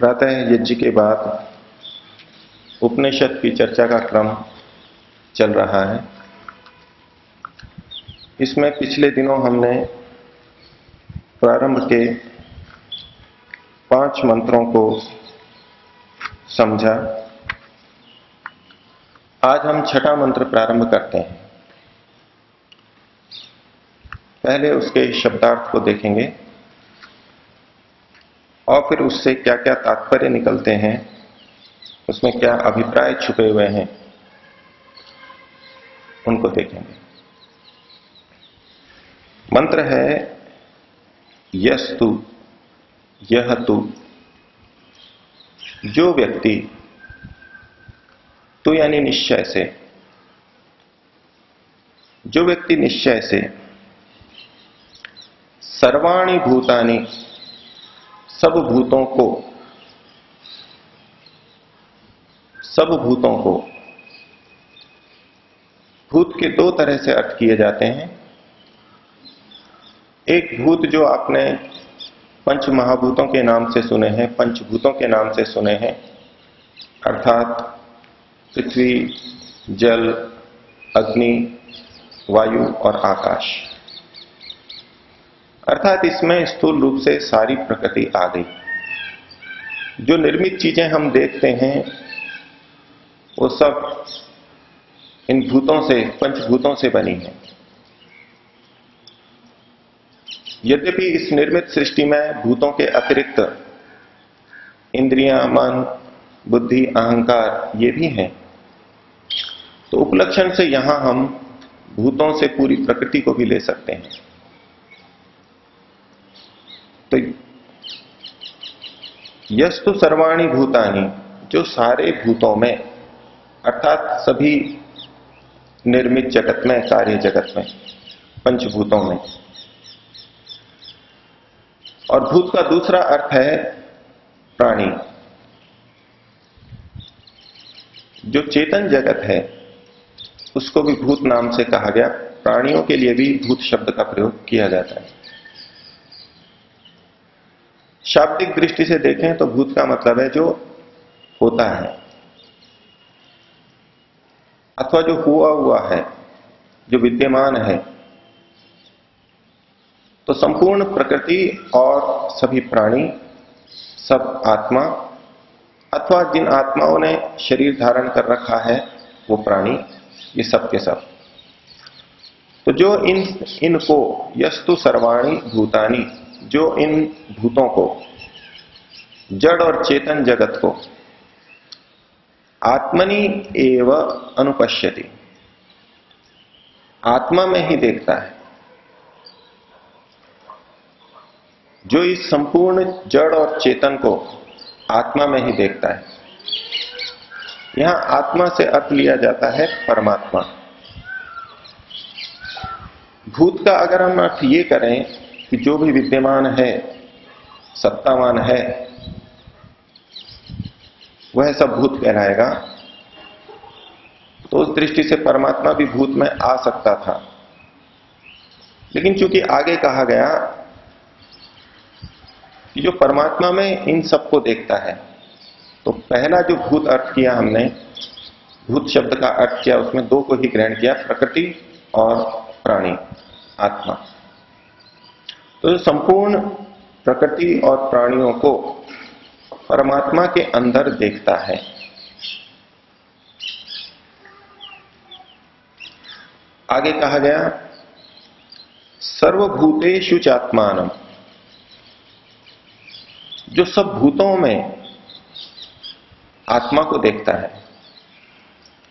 प्रातः यज्ञ के बाद उपनिषद की चर्चा का क्रम चल रहा है। इसमें पिछले दिनों हमने प्रारंभ के 5 मंत्रों को समझा। आज हम 6ठा मंत्र प्रारंभ करते हैं। पहले उसके शब्दार्थ को देखेंगे और फिर उससे क्या क्या तात्पर्य निकलते हैं, उसमें क्या अभिप्राय छुपे हुए हैं, उनको देखेंगे। मंत्र है यस्तु, यह तु। जो व्यक्ति, तु यानी निश्चय से, जो व्यक्ति निश्चय से सर्वाणि भूतानि, सब भूतों को, भूत के 2 तरह से अर्थ किए जाते हैं। एक भूत जो आपने पंच महाभूतों के नाम से सुने हैं, पंचभूतों के नाम से सुने हैं, अर्थात पृथ्वी, जल, अग्नि, वायु और आकाश। अर्थात इसमें स्थूल रूप से सारी प्रकृति आ गई। जो निर्मित चीजें हम देखते हैं वो सब इन भूतों से, पंचभूतों से बनी है। यद्यपि इस निर्मित सृष्टि में भूतों के अतिरिक्त इंद्रियां, मन, बुद्धि, अहंकार ये भी हैं, तो उपलक्षण से यहां हम भूतों से पूरी प्रकृति को भी ले सकते हैं। तो यस्तु सर्वाणि भूतानि, जो सारे भूतों में, अर्थात सभी निर्मित जगत में, कार्य जगत में, पंचभूतों में। और भूत का दूसरा अर्थ है प्राणी। जो चेतन जगत है उसको भी भूत नाम से कहा गया। प्राणियों के लिए भी भूत शब्द का प्रयोग किया जाता है। शाब्दिक दृष्टि से देखें तो भूत का मतलब है जो होता है अथवा जो हुआ है, जो विद्यमान है। तो संपूर्ण प्रकृति और सभी प्राणी, सब आत्मा, अथवा जिन आत्माओं ने शरीर धारण कर रखा है वो प्राणी, ये सब के सब। तो जो इनको यस्तु सर्वाणि भूतानि, जो इन भूतों को, जड़ और चेतन जगत को आत्मनि एव अनुपश्यति, आत्मा में ही देखता है। जो इस संपूर्ण जड़ और चेतन को आत्मा में ही देखता है। यहां आत्मा से अर्थ लिया जाता है परमात्मा। भूत का अगर हम अर्थ ये करें कि जो भी विद्यमान है, सत्तावान है, वह सब भूत कहलाएगा, तो उस दृष्टि से परमात्मा भी भूत में आ सकता था। लेकिन चूंकि आगे कहा गया कि जो परमात्मा में इन सबको देखता है, तो पहला जो भूत अर्थ किया हमने, भूत शब्द का अर्थ किया, उसमें 2 को ही ग्रहण किया, प्रकृति और प्राणी, आत्मा। तो संपूर्ण प्रकृति और प्राणियों को परमात्मा के अंदर देखता है। आगे कहा गया सर्वभूतेषु चात्मानम्, जो सब भूतों में आत्मा को देखता है,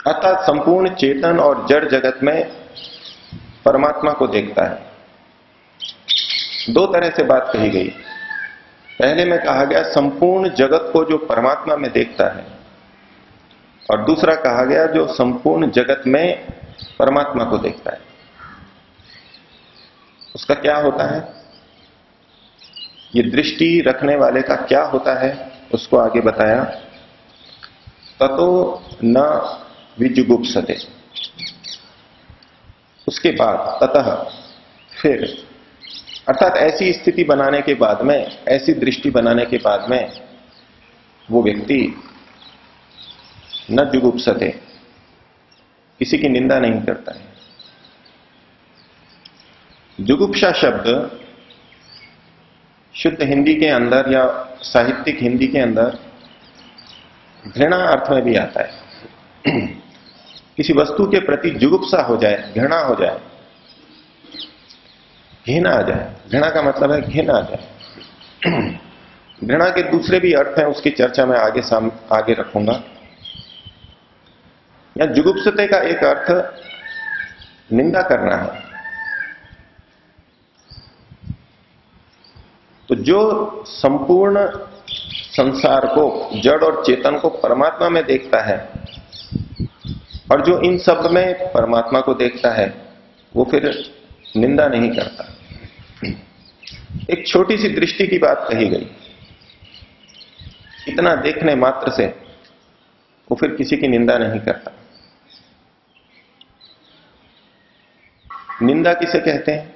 अर्थात संपूर्ण चेतन और जड़ जगत में परमात्मा को देखता है। 2 तरह से बात कही गई। पहले में कहा गया संपूर्ण जगत को जो परमात्मा में देखता है, और दूसरा कहा गया जो संपूर्ण जगत में परमात्मा को देखता है। उसका क्या होता है, ये दृष्टि रखने वाले का क्या होता है, उसको आगे बताया। ततो न विजुगुप्सते, उसके बाद, ततः, फिर, अर्थात ऐसी स्थिति बनाने के बाद में, ऐसी दृष्टि बनाने के बाद में वो व्यक्ति न जुगुप्सते, किसी की निंदा नहीं करता है। जुगुप्सा शब्द शुद्ध हिंदी के अंदर या साहित्यिक हिंदी के अंदर घृणा अर्थ में भी आता है। किसी वस्तु के प्रति जुगुप्सा हो जाए, घृणा हो जाए, घृणा आ जाए। घृणा का मतलब है घृणा आ जाए। घृणा के दूसरे भी अर्थ हैं, उसकी चर्चा मैं आगे रखूंगा। या जुगुप्सते का एक अर्थ निंदा करना है। तो जो संपूर्ण संसार को, जड़ और चेतन को परमात्मा में देखता है और जो इन सब में परमात्मा को देखता है, वो फिर निंदा नहीं करता। एक छोटी सी दृष्टि की बात कही गई, इतना देखने मात्र से वो फिर किसी की निंदा नहीं करता। निंदा किसे कहते हैं?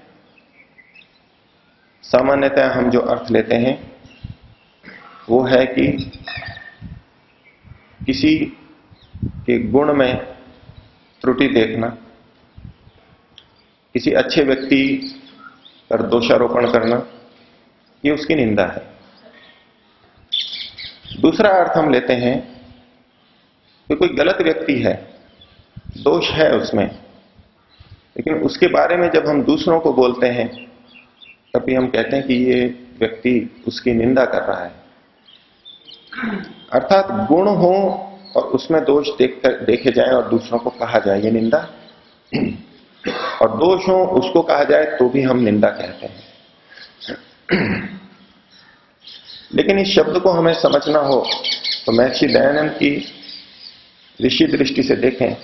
सामान्यतः हम जो अर्थ लेते हैं वो है कि किसी के गुण में त्रुटि देखना, किसी अच्छे व्यक्ति पर दोषारोपण करना, ये उसकी निंदा है। दूसरा अर्थ हम लेते हैं कि कोई गलत व्यक्ति है, दोष है उसमें, लेकिन उसके बारे में जब हम दूसरों को बोलते हैं तभी हम कहते हैं कि ये व्यक्ति उसकी निंदा कर रहा है। अर्थात गुण हो और उसमें दोष देखे जाए और दूसरों को कहा जाए, ये निंदा। और दोष हो उसको कहा जाए तो भी हम निंदा कहते हैं। लेकिन इस शब्द को हमें समझना हो तो महर्षि दयानंद की ऋषि दृष्टि से देखें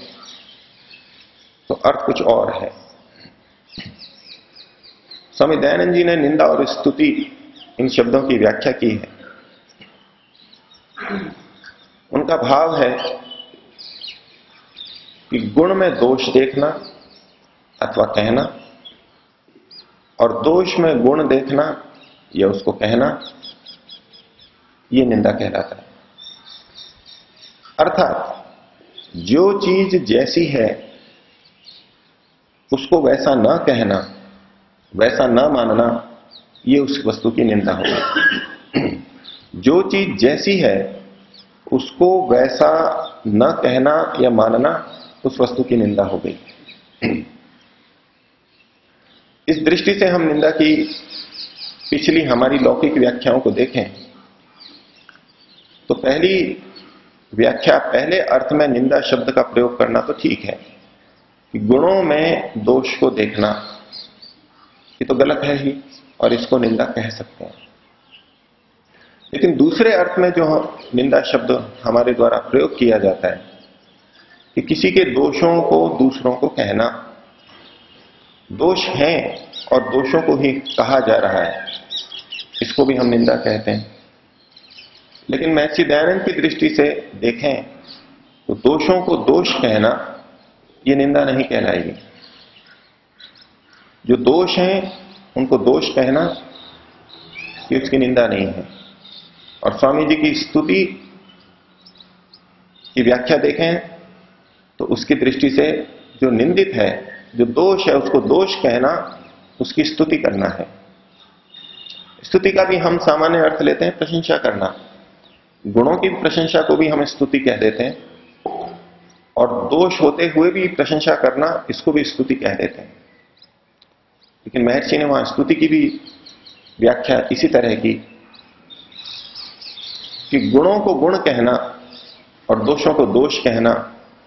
तो अर्थ कुछ और है। स्वामी दयानंद जी ने निंदा और स्तुति इन शब्दों की व्याख्या की है। उनका भाव है कि गुण में दोष देखना अथवा कहना और दोष में गुण देखना या उसको कहना, ये निंदा कहलाता है। अर्थात जो चीज जैसी है उसको वैसा ना कहना, वैसा ना मानना, ये उस वस्तु की निंदा होगी। जो चीज जैसी है उसको वैसा न कहना या मानना उस वस्तु की निंदा हो गई। इस दृष्टि से हम निंदा की पिछली हमारी लौकिक व्याख्याओं को देखें तो पहली व्याख्या, पहले अर्थ में निंदा शब्द का प्रयोग करना तो ठीक है कि गुणों में दोष को देखना, ये तो गलत है ही और इसको निंदा कह सकते हैं। लेकिन दूसरे अर्थ में जो निंदा शब्द हमारे द्वारा प्रयोग किया जाता है कि किसी के दोषों को दूसरों को कहना, दोष हैं और दोषों को ही कहा जा रहा है, इसको भी हम निंदा कहते हैं। लेकिन महर्षि दयानंद की दृष्टि से देखें तो दोषों को दोष कहना ये निंदा नहीं कहलाएगी। जो दोष हैं उनको दोष कहना ये उसकी निंदा नहीं है। और स्वामी जी की स्तुति की व्याख्या देखें तो उसकी दृष्टि से जो निंदित है, जो दोष है, उसको दोष कहना उसकी स्तुति करना है। स्तुति का भी हम सामान्य अर्थ लेते हैं प्रशंसा करना। गुणों की प्रशंसा को भी हम स्तुति कह देते हैं और दोष होते हुए भी प्रशंसा करना, इसको भी स्तुति कह देते हैं। लेकिन महर्षि ने वहां स्तुति की भी व्याख्या इसी तरह की कि गुणों को गुण कहना और दोषों को दोष कहना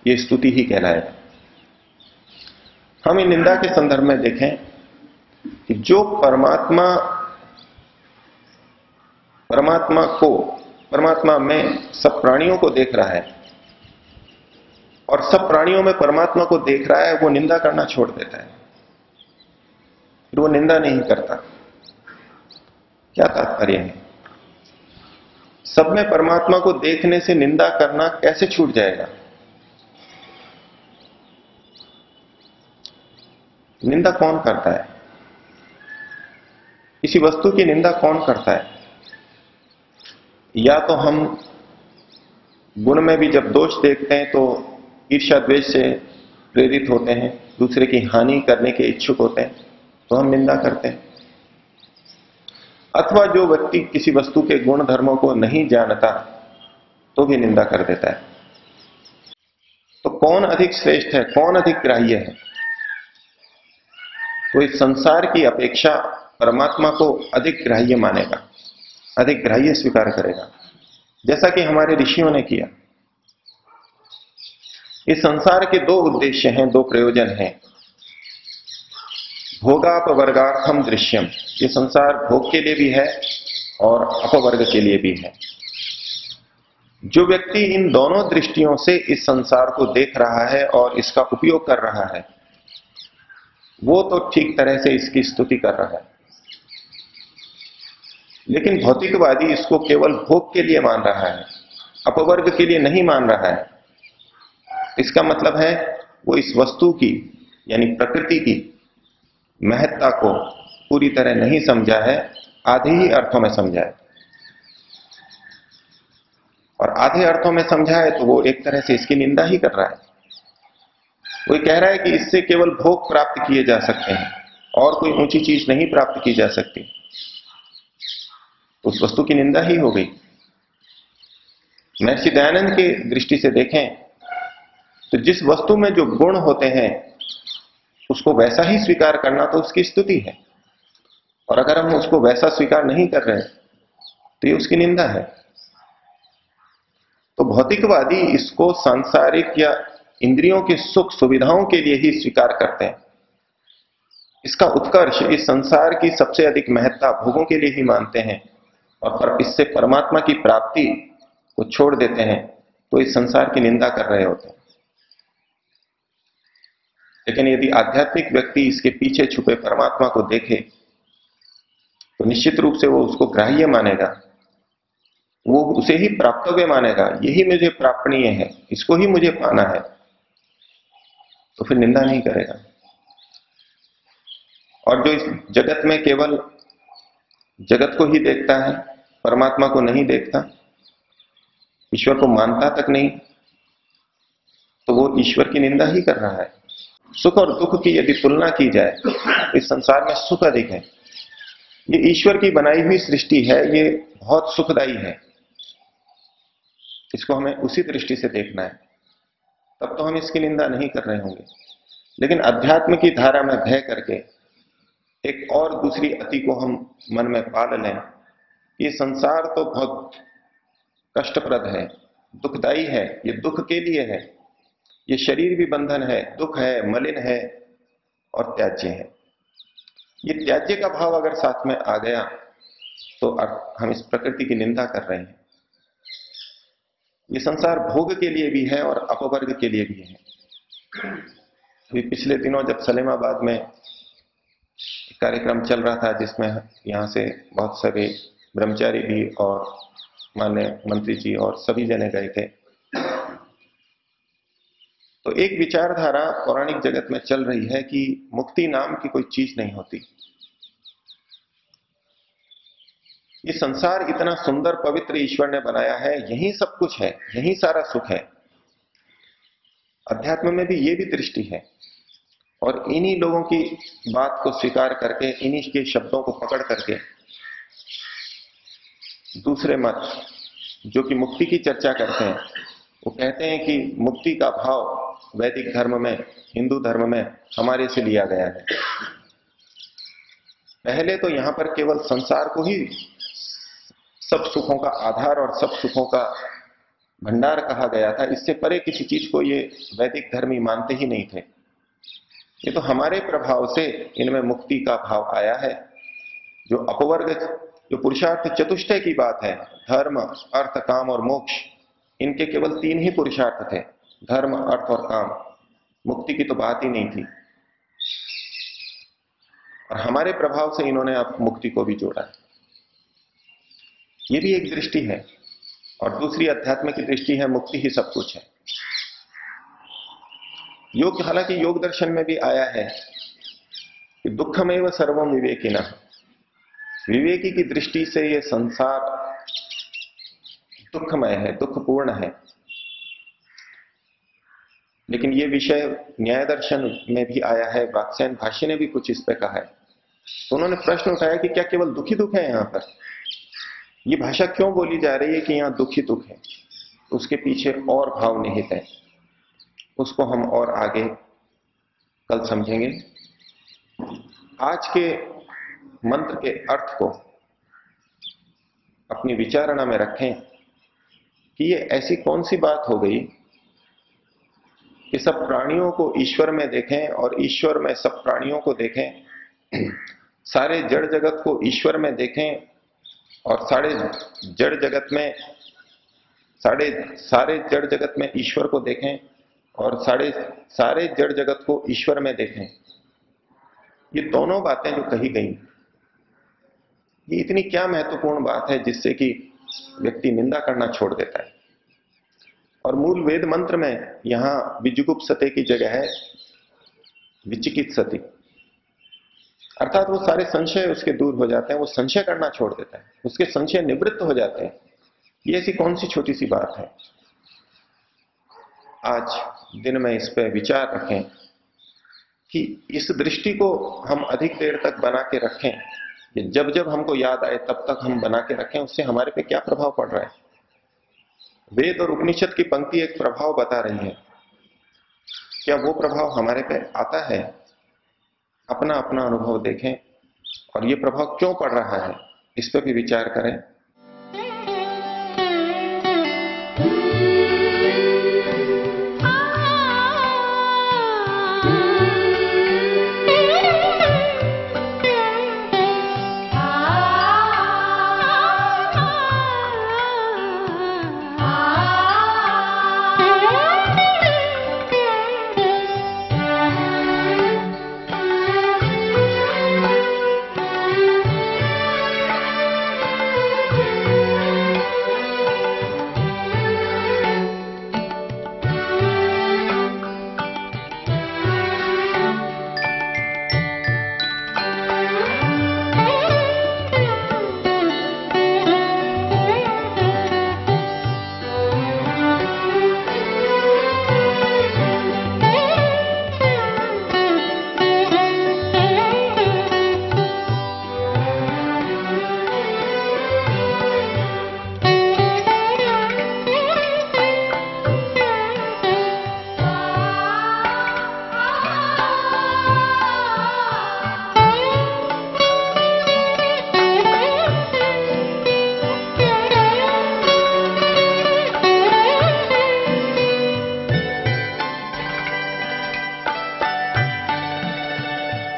ये स्तुति ही कहलाएगा। हम इन निंदा के संदर्भ में देखें कि जो परमात्मा में सब प्राणियों को देख रहा है और सब प्राणियों में परमात्मा को देख रहा है, वो निंदा करना छोड़ देता है, फिर वो निंदा नहीं करता। क्या तात्पर्य है? सब में परमात्मा को देखने से निंदा करना कैसे छूट जाएगा? निंदा कौन करता है? किसी वस्तु की निंदा कौन करता है? या तो हम गुण में भी जब दोष देखते हैं तो ईर्ष्या द्वेष से प्रेरित होते हैं, दूसरे की हानि करने के इच्छुक होते हैं, तो हम निंदा करते हैं। अथवा जो व्यक्ति किसी वस्तु के गुण धर्मों को नहीं जानता तो भी निंदा कर देता है। तो कौन अधिक श्रेष्ठ है, कौन अधिक ग्राह्य है? तो इस संसार की अपेक्षा परमात्मा को अधिक ग्राह्य मानेगा, अधिक ग्राह्य स्वीकार करेगा, जैसा कि हमारे ऋषियों ने किया। इस संसार के दो उद्देश्य हैं, दो प्रयोजन हैं। भोगापवर्गार्थम दृश्यम, ये संसार भोग के लिए भी है और अपवर्ग के लिए भी है। जो व्यक्ति इन दोनों दृष्टियों से इस संसार को देख रहा है और इसका उपयोग कर रहा है, वो तो ठीक तरह से इसकी स्तुति कर रहा है। लेकिन भौतिकवादी इसको केवल भोग के लिए मान रहा है, अपवर्ग के लिए नहीं मान रहा है। इसका मतलब है वो इस वस्तु की यानी प्रकृति की महत्ता को पूरी तरह नहीं समझा है, आधे ही अर्थों में समझा है। और आधे अर्थों में समझा है तो वो एक तरह से इसकी निंदा ही कर रहा है। वो कह रहा है कि इससे केवल भोग प्राप्त किए जा सकते हैं और कोई ऊंची चीज नहीं प्राप्त की जा सकती, तो उस वस्तु की निंदा ही हो गई। महर्षि दयानंद की दृष्टि से देखें तो जिस वस्तु में जो गुण होते हैं उसको वैसा ही स्वीकार करना तो उसकी स्तुति है, और अगर हम उसको वैसा स्वीकार नहीं कर रहे तो ये उसकी निंदा है। तो भौतिकवादी इसको सांसारिक या इंद्रियों की सुख सुविधाओं के लिए ही स्वीकार करते हैं। इसका उत्कर्ष, इस संसार की सबसे अधिक महत्ता भोगों के लिए ही मानते हैं, और इससे परमात्मा की प्राप्ति को छोड़ देते हैं तो इस संसार की निंदा कर रहे होते हैं। लेकिन यदि आध्यात्मिक व्यक्ति इसके पीछे छुपे परमात्मा को देखे तो निश्चित रूप से वो उसको ग्राह्य मानेगा, वो उसे ही प्राप्तव्य मानेगा। यही मुझे प्रापणीय है, इसको ही मुझे पाना है, तो फिर निंदा नहीं करेगा। और जो इस जगत में केवल जगत को ही देखता है, परमात्मा को नहीं देखता, ईश्वर को मानता तक नहीं, तो वो ईश्वर की निंदा ही कर रहा है। सुख और दुख की यदि तुलना की जाए, इस संसार में सुख अधिक है। ये ईश्वर की बनाई हुई सृष्टि है, ये बहुत सुखदायी है, इसको हमें उसी दृष्टि से देखना है, तब तो हम इसकी निंदा नहीं कर रहे होंगे। लेकिन अध्यात्म की धारा में बह करके एक और दूसरी अति को हम मन में पाल लें, ये संसार तो बहुत कष्टप्रद है, दुखदायी है, ये दुख के लिए है, ये शरीर भी बंधन है, दुख है, मलिन है और त्याज्य है। ये त्याज्य का भाव अगर साथ में आ गया तो हम इस प्रकृति की निंदा कर रहे हैं। ये संसार भोग के लिए भी है और अपवर्ग के लिए भी है। अभी पिछले दिनों जब सलेमाबाद में कार्यक्रम चल रहा था, जिसमें यहां से बहुत सारे ब्रह्मचारी भी और माननीय मंत्री जी और सभी जने गए थे, तो एक विचारधारा पौराणिक जगत में चल रही है कि मुक्ति नाम की कोई चीज नहीं होती। ये संसार इतना सुंदर पवित्र ईश्वर ने बनाया है, यही सब कुछ है, यही सारा सुख है। अध्यात्म में भी ये भी दृष्टि है, और इन्हीं लोगों की बात को स्वीकार करके, इन्हीं के शब्दों को पकड़ करके दूसरे मत जो कि मुक्ति की चर्चा करते हैं, वो कहते हैं कि मुक्ति का भाव वैदिक धर्म में, हिंदू धर्म में हमारे से लिया गया है। पहले तो यहां पर केवल संसार को ही सब सुखों का आधार और सब सुखों का भंडार कहा गया था, इससे परे किसी चीज को ये वैदिक धर्मी मानते ही नहीं थे। ये तो हमारे प्रभाव से इनमें मुक्ति का भाव आया है। जो अपवर्ग, जो पुरुषार्थ चतुष्टय की बात है, धर्म, अर्थ, काम और मोक्ष, इनके केवल 3 ही पुरुषार्थ थे, धर्म, अर्थ और काम। मुक्ति की तो बात ही नहीं थी, और हमारे प्रभाव से इन्होंने अब मुक्ति को भी जोड़ा है। ये भी एक दृष्टि है, और दूसरी अध्यात्म की दृष्टि है मुक्ति ही सब कुछ है। योग, हालांकि योग दर्शन में भी आया है कि दुखमेव सर्वम विवेकिनः, विवेकी की दृष्टि से ये संसार दुखमय है, दुखपूर्ण है, लेकिन ये विषय न्याय दर्शन में भी आया है, वात्स्यायन भाष्य ने भी कुछ इस पे कहा है। तो उन्होंने प्रश्न उठाया कि क्या केवल दुखी दुख है यहां पर? ये भाषा क्यों बोली जा रही है कि यहां दुखी दुख है? उसके पीछे और भाव निहित है, उसको हम और आगे कल समझेंगे। आज के मंत्र के अर्थ को अपनी विचारणा में रखें कि ये ऐसी कौन सी बात हो गई कि सब प्राणियों को ईश्वर में देखें और ईश्वर में सब प्राणियों को देखें, सारे जड़ जगत को ईश्वर में देखें और सारे जड़ जगत में सारे सारे जड़ जगत में ईश्वर को देखें और सारे सारे जड़ जगत को ईश्वर में देखें। ये दोनों बातें जो कही गई, ये इतनी क्या महत्वपूर्ण बात है जिससे कि व्यक्ति निंदा करना छोड़ देता है। और मूल वेद मंत्र में यहां विजुगुप्सते की जगह है विचिकित्सति, अर्थात वो सारे संशय उसके दूर हो जाते हैं, वो संशय करना छोड़ देता है, उसके संशय निवृत्त हो जाते हैं। ये ऐसी कौन सी छोटी सी बात है? आज दिन में इस पर विचार रखें कि इस दृष्टि को हम अधिक देर तक बना के रखें, जब जब हमको याद आए तब तक हम बना के रखें, उससे हमारे पे क्या प्रभाव पड़ रहा है। वेद और उपनिषद की पंक्ति एक प्रभाव बता रही है, क्या वो प्रभाव हमारे पे आता है? अपना अपना अनुभव देखें और ये प्रभाव क्यों पड़ रहा है, इस पर भी विचार करें।